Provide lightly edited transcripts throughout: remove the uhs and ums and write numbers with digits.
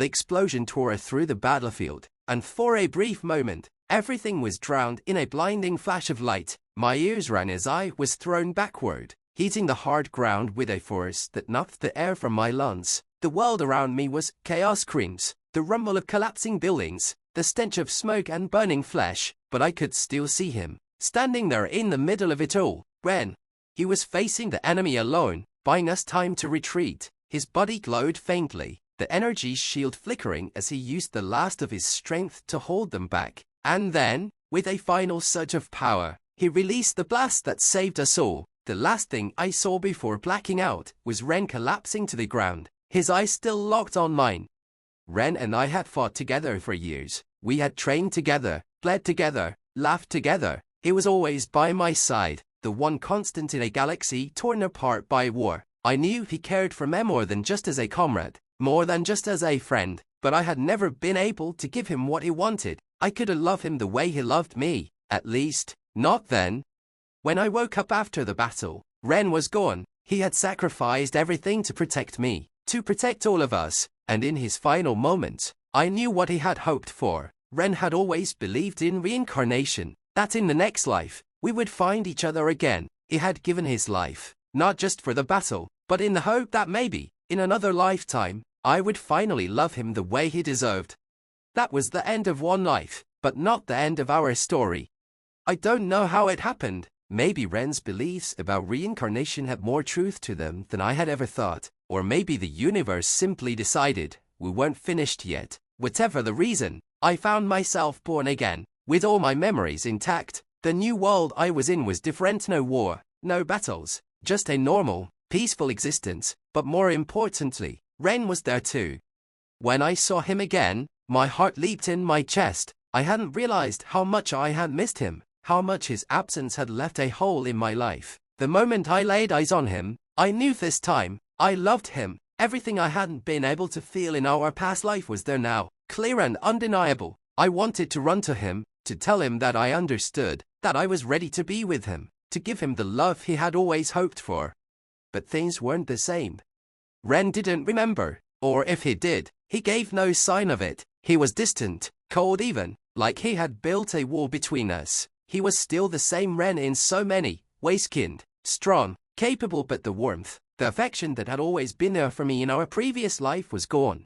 The explosion tore through the battlefield, and for a brief moment, everything was drowned in a blinding flash of light. My ears rang as I was thrown backward, hitting the hard ground with a force that knocked the air from my lungs. The world around me was chaos screams, the rumble of collapsing buildings, the stench of smoke and burning flesh, but I could still see him, standing there in the middle of it all. Ren. He was facing the enemy alone, buying us time to retreat. His body glowed faintly, the energy shield flickering as he used the last of his strength to hold them back. And then, with a final surge of power, he released the blast that saved us all. The last thing I saw before blacking out was Ren collapsing to the ground, his eyes still locked on mine. Ren and I had fought together for years. We had trained together, bled together, laughed together. He was always by my side, the one constant in a galaxy torn apart by war. I knew he cared for me more than just as a comrade, more than just as a friend, but I had never been able to give him what he wanted. I couldn't love him the way he loved me, at least, not then. When I woke up after the battle, Ren was gone. He had sacrificed everything to protect me, to protect all of us, and in his final moments, I knew what he had hoped for. Ren had always believed in reincarnation, that in the next life, we would find each other again. He had given his life, not just for the battle, but in the hope that maybe, in another lifetime, I would finally love him the way he deserved. That was the end of one life, but not the end of our story. I don't know how it happened. Maybe Ren's beliefs about reincarnation had more truth to them than I had ever thought, or maybe the universe simply decided we weren't finished yet. Whatever the reason, I found myself born again, with all my memories intact. The new world I was in was different. No war, no battles, just a normal, peaceful existence. But more importantly, Ren was there too. When I saw him again, my heart leaped in my chest. I hadn't realized how much I had missed him, how much his absence had left a hole in my life. The moment I laid eyes on him, I knew this time, I loved him. Everything I hadn't been able to feel in our past life was there now, clear and undeniable. I wanted to run to him, to tell him that I understood, that I was ready to be with him, to give him the love he had always hoped for. But things weren't the same. Ren didn't remember, or if he did, he gave no sign of it. He was distant, cold even, like he had built a wall between us. He was still the same Ren in so many ways, skinned, strong, capable, but the warmth, the affection that had always been there for me in our previous life was gone.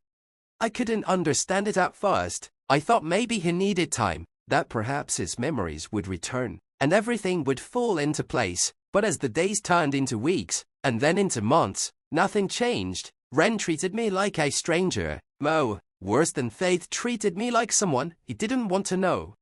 I couldn't understand it at first. I thought maybe he needed time, that perhaps his memories would return, and everything would fall into place. But as the days turned into weeks, and then into months, nothing changed. Ren treated me like a stranger. Worse than Faith treated me like someone he didn't want to know.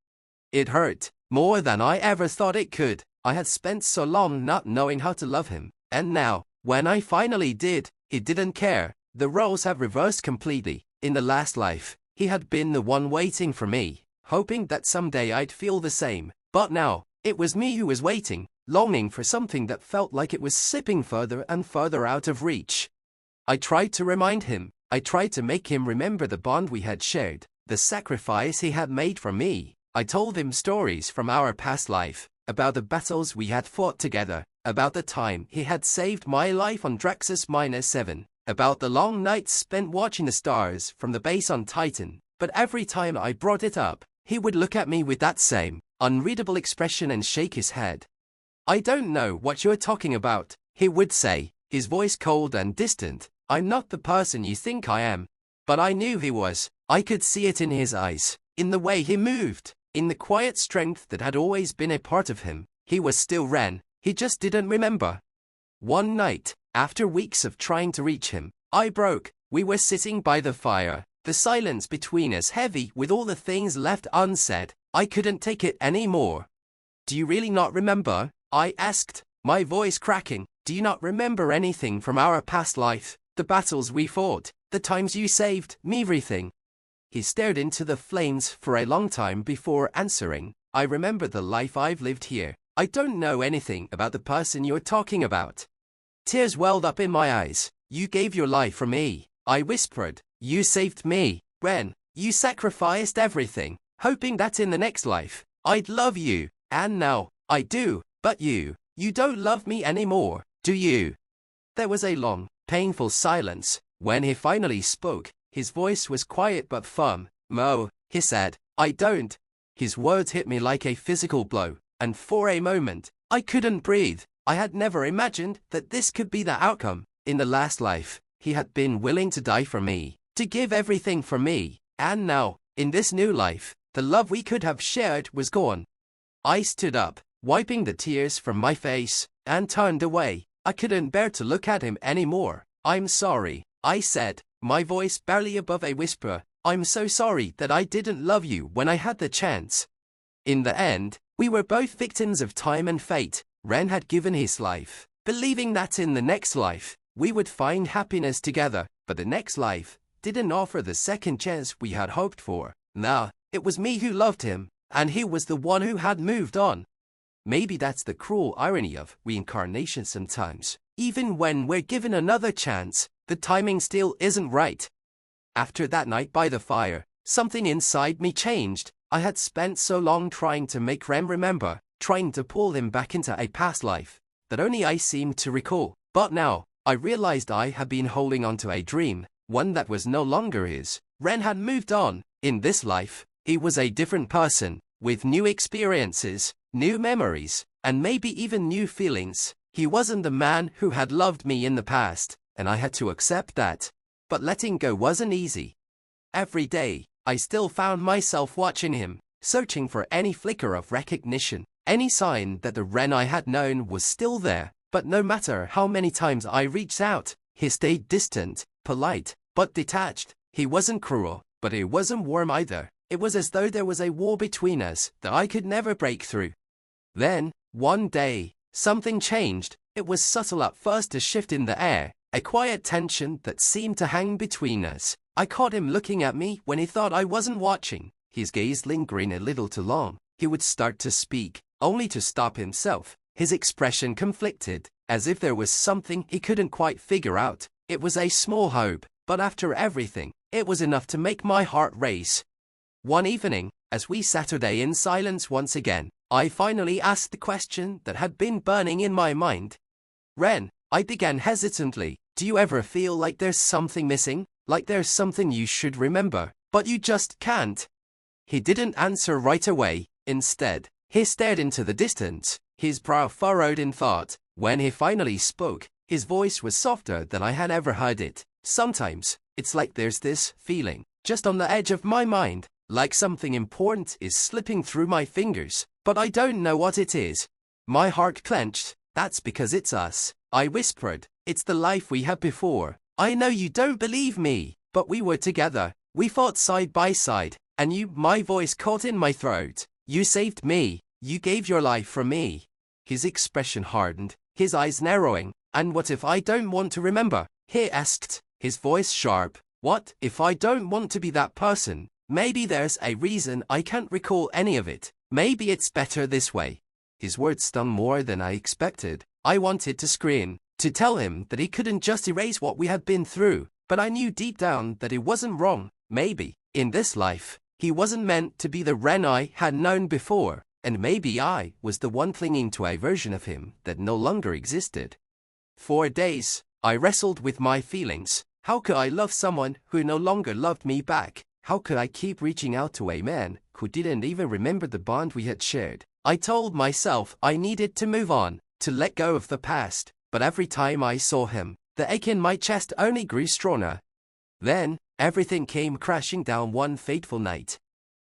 It hurt, more than I ever thought it could. I had spent so long not knowing how to love him, and now, when I finally did, he didn't care. The roles have reversed completely. In the last life, he had been the one waiting for me, hoping that someday I'd feel the same. But now, it was me who was waiting, longing for something that felt like it was slipping further and further out of reach. I tried to remind him. I tried to make him remember the bond we had shared, the sacrifice he had made for me. I told him stories from our past life, about the battles we had fought together, about the time he had saved my life on Draxus-7, about the long nights spent watching the stars from the base on Titan. But every time I brought it up, he would look at me with that same unreadable expression and shake his head. "I don't know what you're talking about," he would say, his voice cold and distant. "I'm not the person you think I am." But I knew he was. I could see it in his eyes, in the way he moved, in the quiet strength that had always been a part of him. He was still Ren, he just didn't remember. One night, after weeks of trying to reach him, I broke. We were sitting by the fire, the silence between us heavy with all the things left unsaid. I couldn't take it anymore. "Do you really not remember?" I asked, my voice cracking. "Do you not remember anything from our past life? The battles we fought, the times you saved me, everything?" He stared into the flames for a long time before answering. "I remember the life I've lived here. I don't know anything about the person you're talking about." Tears welled up in my eyes. "You gave your life for me," I whispered. "You saved me, Ren. You sacrificed everything, hoping that in the next life, I'd love you. And now, I do, but you don't love me anymore, do you?" There was a long, painful silence. When he finally spoke, His voice was quiet but firm. "Mo," he said, "I don't." His words hit me like a physical blow, and for a moment, I couldn't breathe. I had never imagined that this could be the outcome. In the last life, he had been willing to die for me, to give everything for me, and now, in this new life, the love we could have shared was gone. I stood up, wiping the tears from my face, and turned away. I couldn't bear to look at him anymore. "I'm sorry," I said, my voice barely above a whisper. "I'm so sorry that I didn't love you when I had the chance." In the end, we were both victims of time and fate. Ren had given his life, believing that in the next life, we would find happiness together, but the next life didn't offer the second chance we had hoped for. Now, it was me who loved him, and he was the one who had moved on. Maybe that's the cruel irony of reincarnation sometimes. Even when we're given another chance, the timing still isn't right. After that night by the fire, something inside me changed. I had spent so long trying to make Rem remember, trying to pull him back into a past life that only I seemed to recall. But now, I realized I had been holding on to a dream, one that was no longer his. Ren had moved on. In this life, he was a different person, with new experiences, new memories, and maybe even new feelings. He wasn't the man who had loved me in the past, and I had to accept that. But letting go wasn't easy. Every day, I still found myself watching him, searching for any flicker of recognition, any sign that the Ren I had known was still there. But no matter how many times I reached out, he stayed distant, polite, but detached. He wasn't cruel, but he wasn't warm either. It was as though there was a wall between us that I could never break through. Then, one day, something changed. It was subtle at first, a shift in the air, a quiet tension that seemed to hang between us. I caught him looking at me when he thought I wasn't watching, his gaze lingering a little too long. He would start to speak, only to stop himself. His expression conflicted, as if there was something he couldn't quite figure out. It was a small hope, but after everything, it was enough to make my heart race. One evening, as we sat there in silence once again, I finally asked the question that had been burning in my mind. "Ren," I began hesitantly, "do you ever feel like there's something missing? Like there's something you should remember, but you just can't?" He didn't answer right away. Instead, he stared into the distance, his brow furrowed in thought. When he finally spoke, his voice was softer than I had ever heard it. "Sometimes, it's like there's this feeling, just on the edge of my mind, like something important is slipping through my fingers, but I don't know what it is." My heart clenched. "That's because it's us," I whispered. "It's the life we had before. I know you don't believe me, but we were together. We fought side by side, and my voice caught in my throat. You saved me. You gave your life for me." His expression hardened, his eyes narrowing. "And what if I don't want to remember?" he asked, his voice sharp. "What if I don't want to be that person? Maybe there's a reason I can't recall any of it. Maybe it's better this way." His words stung more than I expected. I wanted to scream, to tell him that he couldn't just erase what we had been through, but I knew deep down that he wasn't wrong. Maybe, in this life, he wasn't meant to be the Ren I had known before, and maybe I was the one clinging to a version of him that no longer existed. For days, I wrestled with my feelings. How could I love someone who no longer loved me back? How could I keep reaching out to a man who didn't even remember the bond we had shared? I told myself I needed to move on, to let go of the past, but every time I saw him, the ache in my chest only grew stronger. Then, everything came crashing down one fateful night.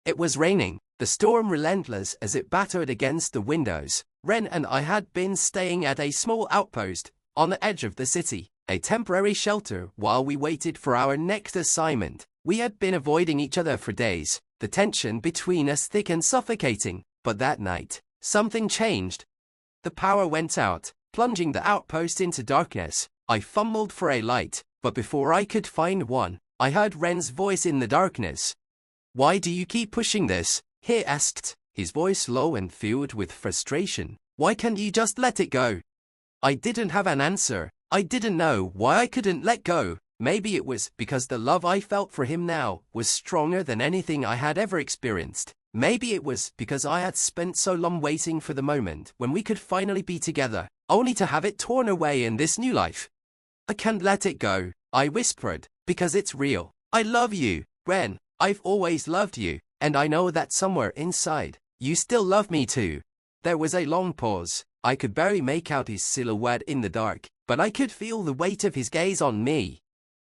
It was raining, the storm relentless as it battered against the windows. Ren and I had been staying at a small outpost on the edge of the city, a temporary shelter while we waited for our next assignment. We had been avoiding each other for days, the tension between us thick and suffocating, but that night, something changed. The power went out, plunging the outpost into darkness. I fumbled for a light, but before I could find one, I heard Ren's voice in the darkness. "Why do you keep pushing this?" he asked, his voice low and filled with frustration. "Why can't you just let it go?" I didn't have an answer. I didn't know why I couldn't let go. Maybe it was because the love I felt for him now was stronger than anything I had ever experienced. Maybe it was because I had spent so long waiting for the moment when we could finally be together, only to have it torn away in this new life. "I can't let it go," I whispered, "because it's real. I love you, Ren. I've always loved you, and I know that somewhere inside, you still love me too. There was a long pause. I could barely make out his silhouette in the dark, but I could feel the weight of his gaze on me.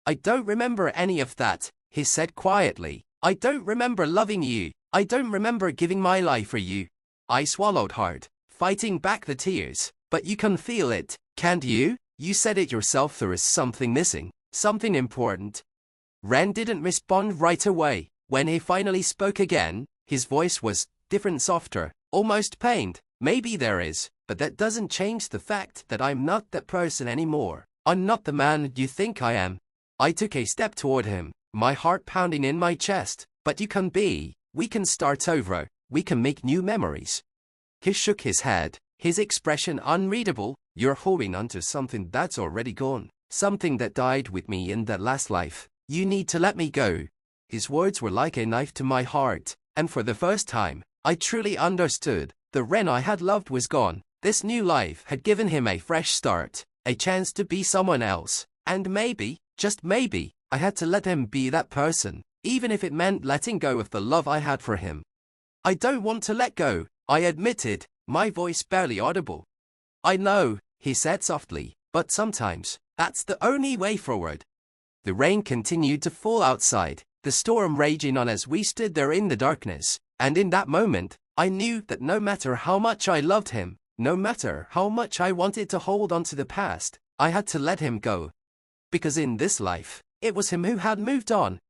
I don't remember any of that, he said quietly. I don't remember loving you. I don't remember giving my life for you. I swallowed hard, fighting back the tears. But you can feel it, can't you? You said it yourself, there is something missing, something important. Ren didn't respond right away. When he finally spoke again, his voice was different, softer, almost pained. Maybe there is, but that doesn't change the fact that I'm not that person anymore. I'm not the man you think I am. I took a step toward him, my heart pounding in my chest. But you can be. We can start over. We can make new memories. He shook his head, his expression unreadable. You're holding onto something that's already gone, something that died with me in that last life. You need to let me go. His words were like a knife to my heart, and for the first time, I truly understood. The Ren I had loved was gone. This new life had given him a fresh start, a chance to be someone else, and maybe, just maybe, I had to let him be that person, even if it meant letting go of the love I had for him. I don't want to let go, I admitted, my voice barely audible. I know, he said softly, but sometimes, that's the only way forward. The rain continued to fall outside, the storm raging on as we stood there in the darkness, and in that moment, I knew that no matter how much I loved him, no matter how much I wanted to hold on to the past, I had to let him go. Because in this life, it was him who had moved on,